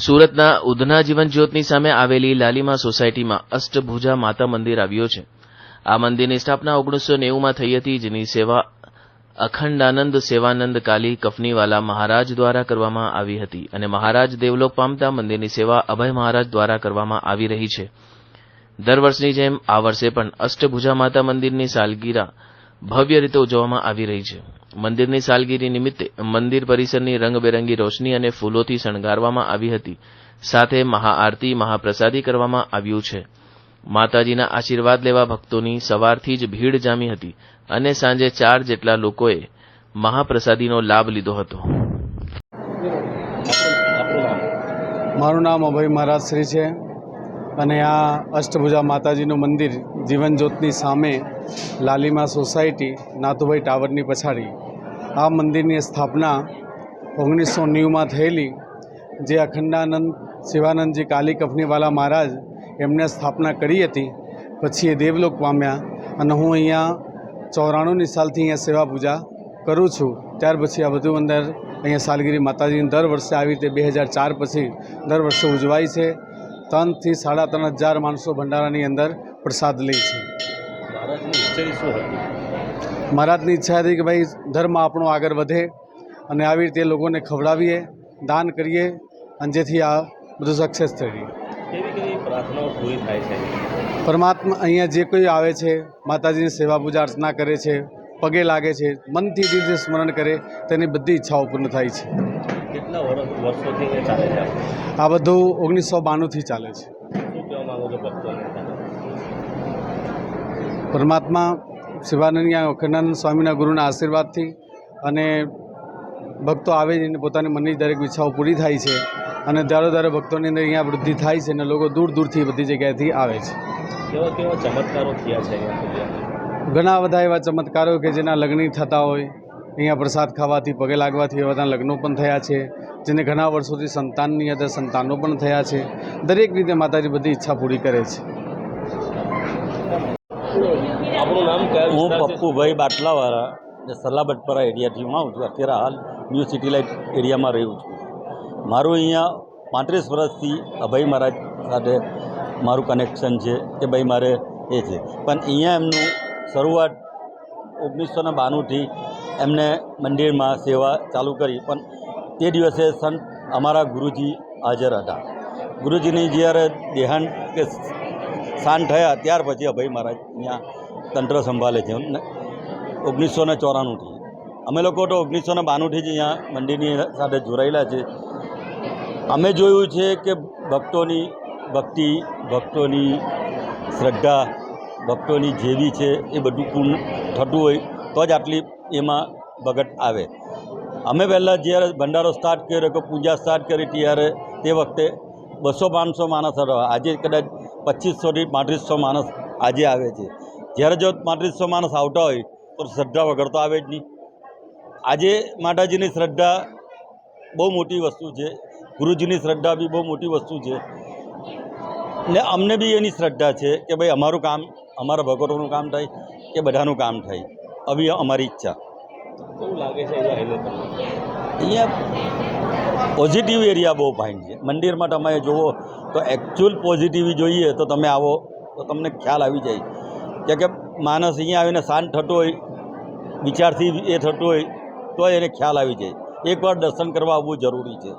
સુરતના ઉધના જીવનજ્યોતની સામે આવેલી લાલીમા સોસાયટીમાં અષ્ટભુજા માતા મંદિર આવ્યો છે। આ મંદિરની સ્થાપના 1990માં થઈ હતી, જેની સેવા અખંડાનંદ સેવાનંદ કાલી કફનીવાલા મહારાજ દ્વારા કરવામાં આવી હતી અને મહારાજ દેવલોક પામતા મંદિરની સેવા અભય મહારાજ દ્વારા કરવામાં આવી રહી છે। દર વર્ષની જેમ આ વર્ષે પણ અષ્ટભુજા માતા મંદિરની સાલગીરા ભવ્ય રીતે ઉજવવામાં આવી રહી છે। મંદિરની સાલગીરી નિમિત્તે મંદિર પરિસરની રંગબેરંગી રોશની અને ફૂલોથી શણગારવામાં આવી હતી, સાથે મહાઆરતી મહાપ્રસાદી કરવામાં આવ્યું છે। માતાજીના આશીર્વાદ લેવા ભક્તોની સવારથી જ ભીડ જામી હતી અને સાંજે 4 જેટલા લોકોએ મહાપ્રસાદીનો લાભ લીધો હતો। મારું નામ અભય મહારાજ શ્રી છે અને આ અષ્ટભુજા માતાજીનું મંદિર જીવનજ્યોતની સામે લાલીમા સોસાયટી નાથુભાઈ ટાવરની પછાડી આ મંદિરની સ્થાપના 1990માં થયેલી, જે અખંડાનંદ શિવાનંદજી કાલી કફનીવાલા મહારાજ એમને સ્થાપના કરી હતી। પછી એ દેવલોક પામ્યા અને હું અહીંયા 94ની સાલથી અહીંયા સેવા પૂજા કરું છું। ત્યાર પછી આ બધું અંદર અહીંયા સાલગીરી માતાજીની દર વર્ષે આવી રીતે 2004 પછી દર વર્ષે ઉજવાય છે। 3 થી 3.5 માણસો ભંડારાની અંદર પ્રસાદ લે છે। મહારાજની ઈચ્છા હતી કે ભાઈ ધર્મ આપણો આગળ વધે અને આવી રીતે લોકોને ખવડાવીએ, દાન કરીએ અને જેથી આ બધું સક્સેસ થઈ। પરમાત્મા અહીંયા જે કોઈ આવે છે માતાજીની સેવા પૂજા અર્ચના કરે છે, પગે લાગે છે, મનથી દિલથી સ્મરણ કરે તેની બધી ઈચ્છાઓ પૂર્ણ થાય છે। કેટલા વર્ષોથી ચાલે છે આ બધું 1992થી ચાલે છે। પરમાત્મા શિવાનંદ અખંડાનંદ સ્વામીના ગુરુના આશીર્વાદથી અને ભક્તો આવે છે, પોતાની મનની દરેક ઈચ્છાઓ પૂરી થાય છે અને ધારો ભક્તોની અંદર અહીંયા વૃદ્ધિ થાય છે અને લોકો દૂર દૂરથી બધી જગ્યાએથી આવે છે। કેવા ચમત્કારો થયા છે? ઘણા બધા એવા ચમત્કારો કે જેના લગ્ન થતા હોય, અહીંયા પ્રસાદ ખાવાથી, પગે લાગવાથી એવા લગ્નો પણ થયા છે। જેને ઘણા વર્ષોથી સંતાનની અંદર સંતાનો પણ થયા છે। દરેક રીતે માતાજી બધી ઈચ્છા પૂરી કરે છે। આપણું નામ કયા? હું પપ્પુભાઈ બાટલાવાળા, જે સલાબટપરા એરિયાથી હું આવું છું। અત્યારે હાલ ન્યૂ સિટી લાઇટ એરિયામાં રહું છું। મારું અહીંયા 35 વર્ષથી અભય મહારાજ સાથે મારું કનેક્શન છે કે ભાઈ મારે એ છે, પણ અહીંયા એમનું શરૂઆત 1992થી એમને મંદિરમાં સેવા ચાલુ કરી, પણ તે દિવસે સંત અમારા ગુરુજી હાજર હતા। ગુરુજીની જ્યારે દેહાંત કે શાંત થયા ત્યાર પછી અભય મહારાજ અહીંયા તંત્ર સંભાળે છે 1994થી। અમે લોકો તો 1992થી જ અહીંયા મંદિરની સાથે જોડાયેલા છે। અમે જોયું છે કે ભક્તોની ભક્તિ, ભક્તોની શ્રદ્ધા, ભક્તોની જેવી છે એ બધું પૂર્ણ થતું હોય તો જ આટલી એમાં ભગત આવે। અમે પહેલાં જ્યારે ભંડારો સ્ટાર્ટ કર્યો કે પૂજા સ્ટાર્ટ કરી ત્યારે તે વખતે 200-500 માણસ હતા। આજે કદાચ 2500થી 3500 માણસ આજે આવે છે। જ્યારે જો 3500 માણસ આવતા હોય તો શ્રદ્ધા વગર તો આવે જ નહીં। આજે માતાજીની શ્રદ્ધા બહુ મોટી વસ્તુ છે, ગુરુજીની શ્રદ્ધા બી બહુ મોટી વસ્તુ છે ને અમને બી એની શ્રદ્ધા છે કે ભાઈ અમારું કામ, અમારા ભગતોનું કામ થાય કે બધાનું કામ થાય, આવી અમારી ઈચ્છા। કેવું લાગે છે અહીંયા પોઝિટિવ એરિયા બહુ ફાઇન છે। મંદિરમાં તમે જુઓ તો એકચ્યુઅલ પોઝિટિવ જોઈએ તો તમે આવો તો તમને ખ્યાલ આવી જાય કે માણસ અહીંયા આવીને શાંત થતો હોય, વિચારથી એ થતો હોય તો એને ખ્યાલ આવી જાય। એકવાર દર્શન કરવા આવવું જરૂરી છે।